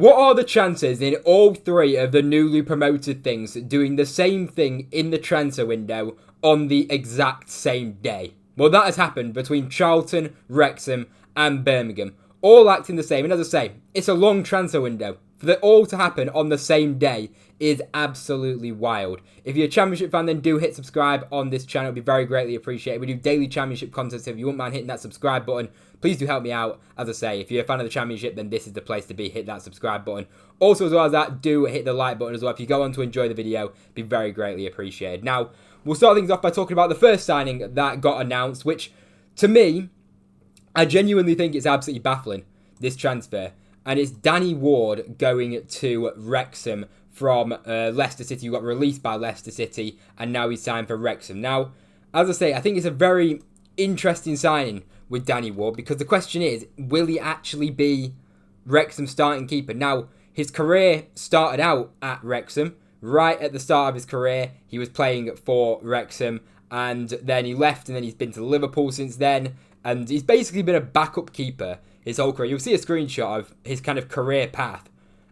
What are the chances in all three of the newly promoted things doing the same thing in the transfer window on the exact same day? Well, that has happened between Charlton, Wrexham and Birmingham, all acting the same. And as I say, it's a long transfer window. For it all to happen on the same day is absolutely wild. If you're a Championship fan, then do hit subscribe on this channel. It would be very greatly appreciated. We do daily Championship content, so if you wouldn't mind hitting that subscribe button, please do help me out. As I say, if you're a fan of the Championship, then this is the place to be. Hit that subscribe button. Also, as well as that, do hit the like button as well. If you go on to enjoy the video, it'd be very greatly appreciated. Now, we'll start things off by talking about the first signing that got announced, which, to me, I genuinely think it's absolutely baffling, this transfer. And it's Danny Ward going to Wrexham from Leicester City, who got released by Leicester City, and now he's signed for Wrexham. Now, as I say, I think it's a very interesting signing with Danny Ward, because the question is, will he actually be Wrexham's starting keeper? Now, his career started out at Wrexham. Right at the start of his career, he was playing for Wrexham, and then he left, and then he's been to Liverpool since then, and he's basically been a backup keeper his whole career. You'll see a screenshot of his kind of career path.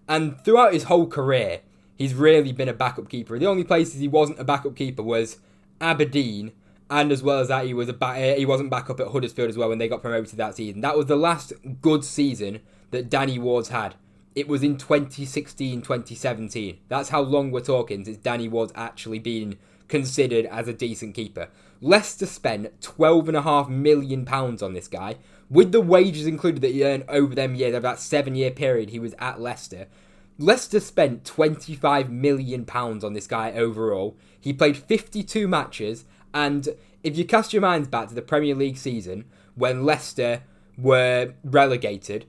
And throughout his whole career, he's really been a backup keeper. The only places he wasn't a backup keeper was Aberdeen, and as well as that, he wasn't backup at Huddersfield as well when they got promoted that season. That was the last good season that Danny Ward's had. It was in 2016-2017. That's how long we're talking since Danny Ward's actually been considered as a decent keeper. Leicester spent £12.5 million on this guy, with the wages included that he earned over them years, over that 7-year period he was at Leicester. Leicester spent £25 million on this guy overall. He played 52 matches, and if you cast your minds back to the Premier League season when Leicester were relegated,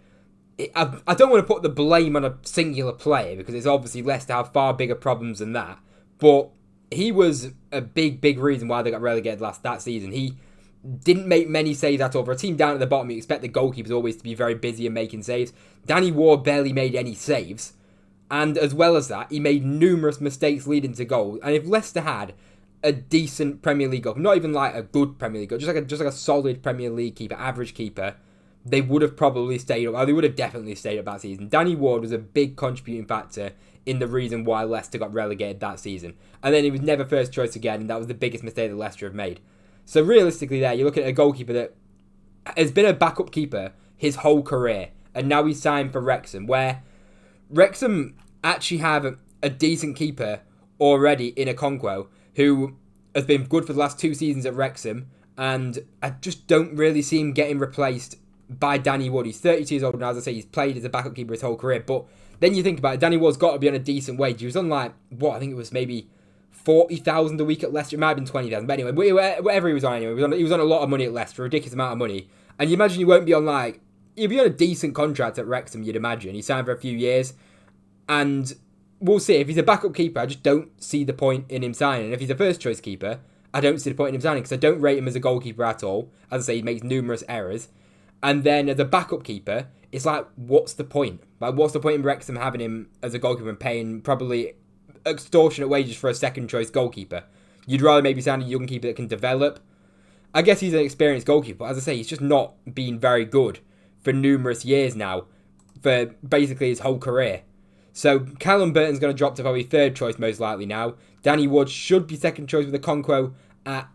I don't want to put the blame on a singular player, because it's obviously Leicester have far bigger problems than that, but he was a big reason why they got relegated that season. He didn't make many saves at all. For a team down at the bottom, you expect the goalkeepers always to be very busy and making saves. Danny Ward barely made any saves. And as well as that, he made numerous mistakes leading to goals. And if Leicester had a decent Premier League goalkeeper, not even like a good Premier League goalkeeper, just like a solid Premier League keeper, average keeper, they would have probably stayed up. Well, they would have definitely stayed up that season. Danny Ward was a big contributing factor in the reason why Leicester got relegated that season. And then he was never first choice again, and that was the biggest mistake that Leicester have made. So realistically there, you're looking at a goalkeeper that has been a backup keeper his whole career, and now he's signed for Wrexham, where Wrexham actually have a decent keeper already in Okonkwo, who has been good for the last 2 seasons at Wrexham, and I just don't really see him getting replaced by Danny Ward. He's 32 years old, and as I say, he's played as a backup keeper his whole career, but then you think about it, Danny Ward's got to be on a decent wage. He was on I think it was maybe 40,000 a week at Leicester. It might have been 20,000, but anyway, whatever he was on anyway, he was on a lot of money at Leicester, a ridiculous amount of money. And you imagine you won't be on he'll be on a decent contract at Wrexham, you'd imagine. He signed for a few years, and we'll see. If he's a backup keeper, I just don't see the point in him signing. And if he's a first choice keeper, I don't see the point in him signing, because I don't rate him as a goalkeeper at all. As I say, he makes numerous errors. And then as a backup keeper, it's what's the point? What's the point in Wrexham having him as a goalkeeper and paying probably extortionate wages for a second choice goalkeeper? You'd rather maybe sign a young keeper that can develop. I guess he's an experienced goalkeeper, but as I say, he's just not been very good for numerous years now, for basically his whole career. So Callum Burton's going to drop to probably third choice most likely now. Danny Ward should be second choice with Okonkwo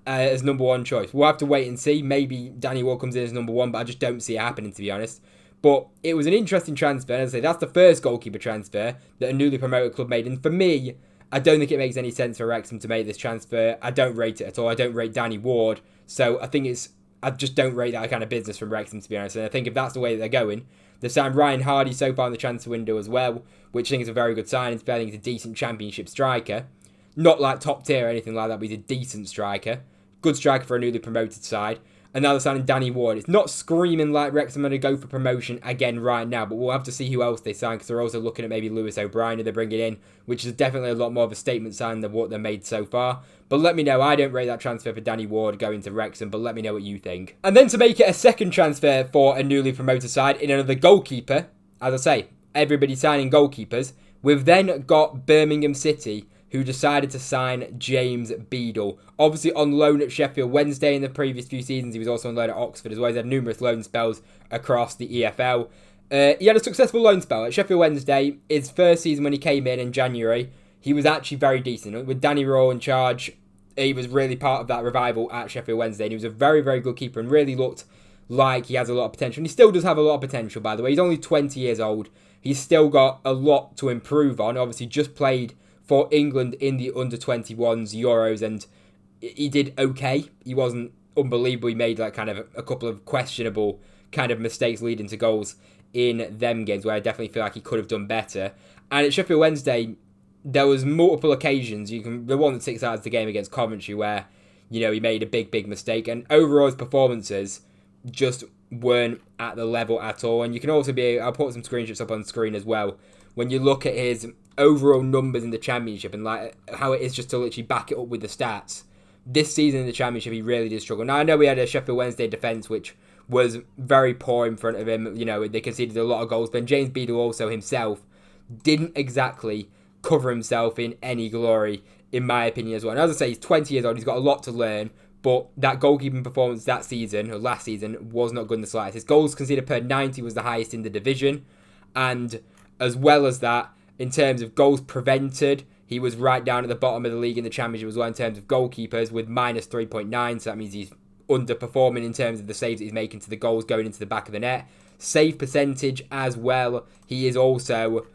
as number 1 choice. We'll have to wait and see. Maybe Danny Ward comes in as number 1, but I just don't see it happening, to be honest. But it was an interesting transfer. As I say, that's the first goalkeeper transfer that a newly promoted club made. And for me, I don't think it makes any sense for Wrexham to make this transfer. I don't rate it at all. I don't rate Danny Ward. So I just don't rate that kind of business from Wrexham, to be honest. And I think if that's the way that they're going, they've signed Ryan Hardy so far in the transfer window as well, which I think is a very good sign. I think he's a decent Championship striker. Not like top tier or anything like that, but he's a decent striker. Good striker for a newly promoted side. And now they're signing Danny Ward. It's not screaming like Wrexham are going to go for promotion again right now, but we'll have to see who else they sign, because they're also looking at maybe Lewis O'Brien who they're bringing in, which is definitely a lot more of a statement sign than what they've made so far. But let me know. I don't rate that transfer for Danny Ward going to Wrexham, but let me know what you think. And then to make it a second transfer for a newly promoted side in another goalkeeper, as I say, everybody signing goalkeepers, we've then got Birmingham City, who decided to sign James Beadle. Obviously on loan at Sheffield Wednesday in the previous few seasons. He was also on loan at Oxford as well. He's had numerous loan spells across the EFL. He had a successful loan spell at Sheffield Wednesday. His first season when he came in January, he was actually very decent. With Danny Raw in charge, he was really part of that revival at Sheffield Wednesday. And he was a very, very good keeper and really looked like he has a lot of potential. And he still does have a lot of potential, by the way. He's only 20 years old. He's still got a lot to improve on. Obviously, just played for England in the under-21s Euros, and he did okay. He wasn't unbelievable. He made like kind of a couple of questionable kind of mistakes leading to goals in them games where I definitely feel like he could have done better. And at Sheffield Wednesday, there was multiple occasions. The one that sticks out is the game against Coventry where, he made a big mistake. And overall, his performances just weren't at the level at all. And you can also I'll put some screenshots up on screen as well. When you look at his overall numbers in the Championship and like how it is just to literally back it up with the stats. This season in the Championship, he really did struggle. Now, I know we had a Sheffield Wednesday defence which was very poor in front of him. They conceded a lot of goals. But James Beadle also himself didn't exactly cover himself in any glory, in my opinion, as well. And as I say, he's 20 years old. He's got a lot to learn. But that goalkeeping performance that season, or last season, was not good in the slightest. His goals conceded per 90 was the highest in the division. And as well as that, in terms of goals prevented, he was right down at the bottom of the league in the Championship as well in terms of goalkeepers with minus 3.9. So that means he's underperforming in terms of the saves that he's making to the goals going into the back of the net. Save percentage as well. He is also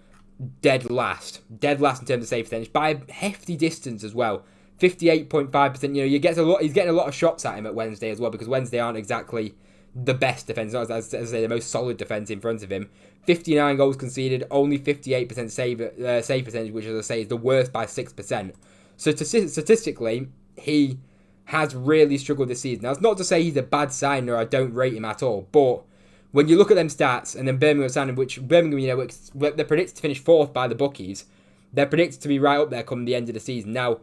dead last in terms of save percentage by a hefty distance as well. 58.5%. He's getting a lot of shots at him at Wednesday as well because Wednesday aren't exactly the best defence, not as I say the most solid defence in front of him. 59 goals conceded, only 58% save percentage, which as I say is the worst by 6%. So statistically, he has really struggled this season. Now, it's not to say he's a bad signer or I don't rate him at all, but when you look at them stats, and then Birmingham signing, which Birmingham, they're predicted to finish 4th by the bookies, they're predicted to be right up there come the end of the season. Now,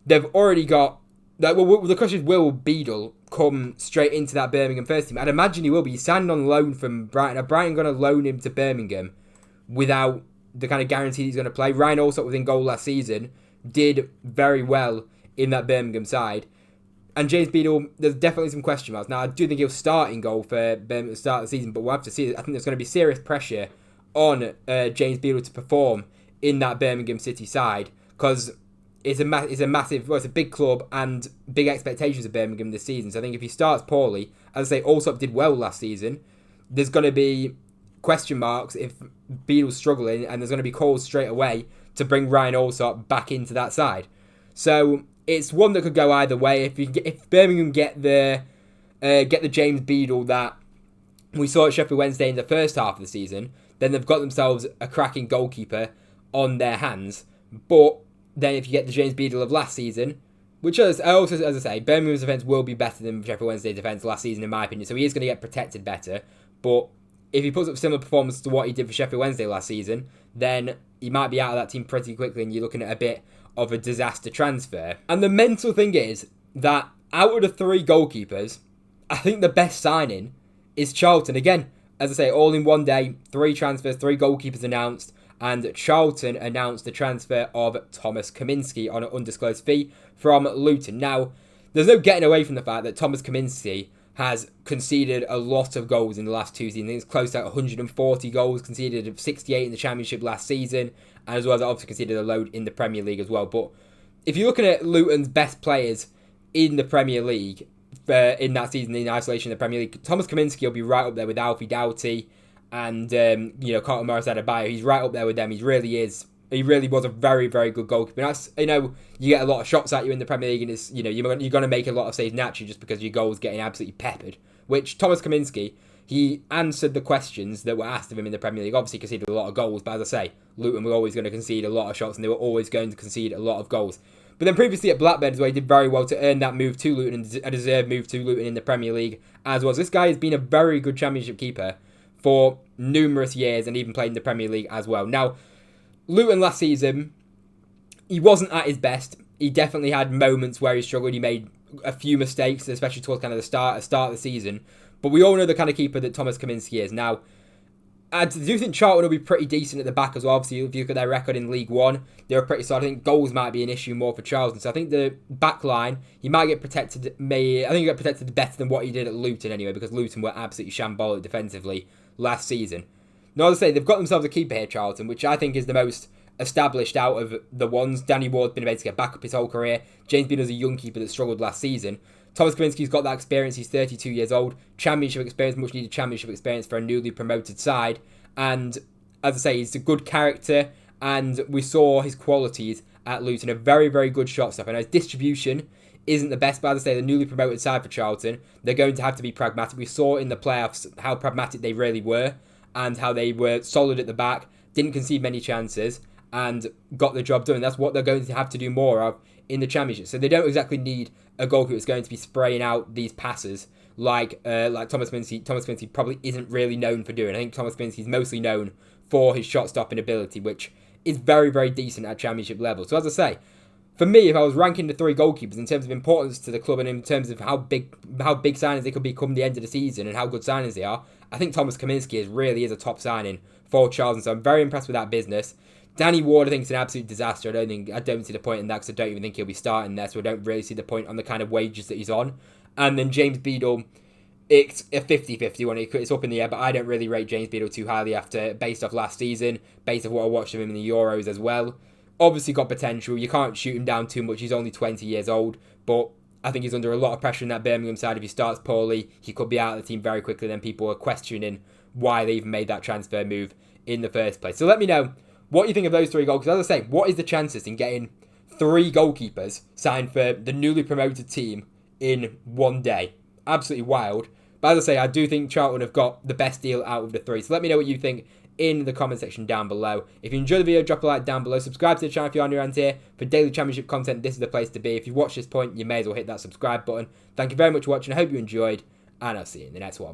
they've already got, the question is, will Beadle come straight into that Birmingham first team? I'd imagine he will be. He's signed on loan from Brighton. Are Brighton going to loan him to Birmingham without the kind of guarantee he's going to play? Ryan Allsop was in goal last season, did very well in that Birmingham side. And James Beadle, there's definitely some question marks. Now, I do think he'll start in goal for Birmingham at the start of the season, but we'll have to see. I think there's going to be serious pressure on James Beadle to perform in that Birmingham City side because it's a big club and big expectations of Birmingham this season. So I think if he starts poorly, as I say, Allsop did well last season, there's going to be question marks if Beadle's struggling, and there's going to be calls straight away to bring Ryan Allsop back into that side. So it's one that could go either way. If Birmingham get the James Beadle that we saw at Sheffield Wednesday in the first half of the season, then they've got themselves a cracking goalkeeper on their hands. But then if you get the James Beadle of last season, which as I say, Birmingham's defence will be better than Sheffield Wednesday's defence last season in my opinion, so he is going to get protected better. But if he puts up similar performance to what he did for Sheffield Wednesday last season, then he might be out of that team pretty quickly and you're looking at a bit of a disaster transfer. And the mental thing is that out of the 3 goalkeepers, I think the best signing is Charlton. Again, as I say, all in one day, 3 transfers, 3 goalkeepers announced, and Charlton announced the transfer of Thomas Kaminski on an undisclosed fee from Luton. Now, there's no getting away from the fact that Thomas Kaminski has conceded a lot of goals in the last 2 seasons. I think it's close to 140 goals, conceded 68 in the Championship last season, and as well as obviously conceded a load in the Premier League as well. But if you're looking at Luton's best players in the Premier League in that season in isolation in the Premier League, Thomas Kaminski will be right up there with Alfie Doughty and Carlton Morris Adebayo. He's right up there with them. He really is. He really was a very, very good goalkeeper. And that's, you get a lot of shots at you in the Premier League, and it's, you're going to make a lot of saves naturally just because your goal's getting absolutely peppered. Which Thomas Kaminski, he answered the questions that were asked of him in the Premier League. Obviously conceded a lot of goals, but as I say, Luton were always going to concede a lot of shots, and they were always going to concede a lot of goals. But then previously at Blackburn as well, he did very well to earn that move to Luton, and a deserved move to Luton in the Premier League as well. So this guy has been a very good Championship keeper for numerous years and even played in the Premier League as well. Now, Luton last season, he wasn't at his best. He definitely had moments where he struggled. He made a few mistakes, especially towards kind of the start of the season. But we all know the kind of keeper that Thomas Kaminski is. Now, I do think Charlton will be pretty decent at the back as well. Obviously, if you look at their record in League One, they were pretty solid. I think goals might be an issue more for Charlton. So I think the back line, he might get protected. I think he got protected better than what he did at Luton anyway, because Luton were absolutely shambolic defensively last season. Now, as I say, they've got themselves a keeper here, Charlton, which I think is the most established out of the ones. Danny Ward's been able to get back up his whole career. James Beadle's a young keeper that struggled last season. Thomas Kaminski's got that experience. He's 32 years old. Championship experience, much needed championship experience for a newly promoted side. And as I say, he's a good character. And we saw his qualities at Luton. A very, very good shot stopper. And his distribution isn't the best, but as I say, the newly promoted side for Charlton, they're going to have to be pragmatic. We saw in the playoffs how pragmatic they really were and how they were solid at the back, didn't concede many chances, and got the job done. That's what they're going to have to do more of in the Championship. So they don't exactly need a goalkeeper that's going to be spraying out these passes like Thomas Kaminski. Thomas Kaminski probably isn't really known for doing. I think Thomas Kaminski is mostly known for his shot-stopping ability, which is very, very decent at Championship level. So as I say, for me, if I was ranking the 3 goalkeepers in terms of importance to the club and in terms of how big signings they could be come the end of the season and how good signings they are, I think Thomas Kaminski really is a top signing for Charlton. So I'm very impressed with that business. Danny Ward, I think, is an absolute disaster. I don't see the point in that because I don't even think he'll be starting there. So I don't really see the point on the kind of wages that he's on. And then James Beadle, it's a 50-50 one. It's up in the air, but I don't really rate James Beadle too highly based off last season, based off what I watched of him in the Euros as well. Obviously got potential. You can't shoot him down too much. He's only 20 years old, but I think he's under a lot of pressure in that Birmingham side. If he starts poorly, he could be out of the team very quickly. Then people are questioning why they even made that transfer move in the first place. So let me know what you think of those 3 goals. Because as I say, what is the chances in getting 3 goalkeepers signed for the newly promoted team in one day? Absolutely wild. But as I say, I do think Charlton have got the best deal out of the 3. So let me know what you think in the comment section down below. If you enjoyed the video, drop a like down below. Subscribe to the channel if you are new around here. For daily Championship content, this is the place to be. If you've watched this point, you may as well hit that subscribe button. Thank you very much for watching. I hope you enjoyed, and I'll see you in the next one.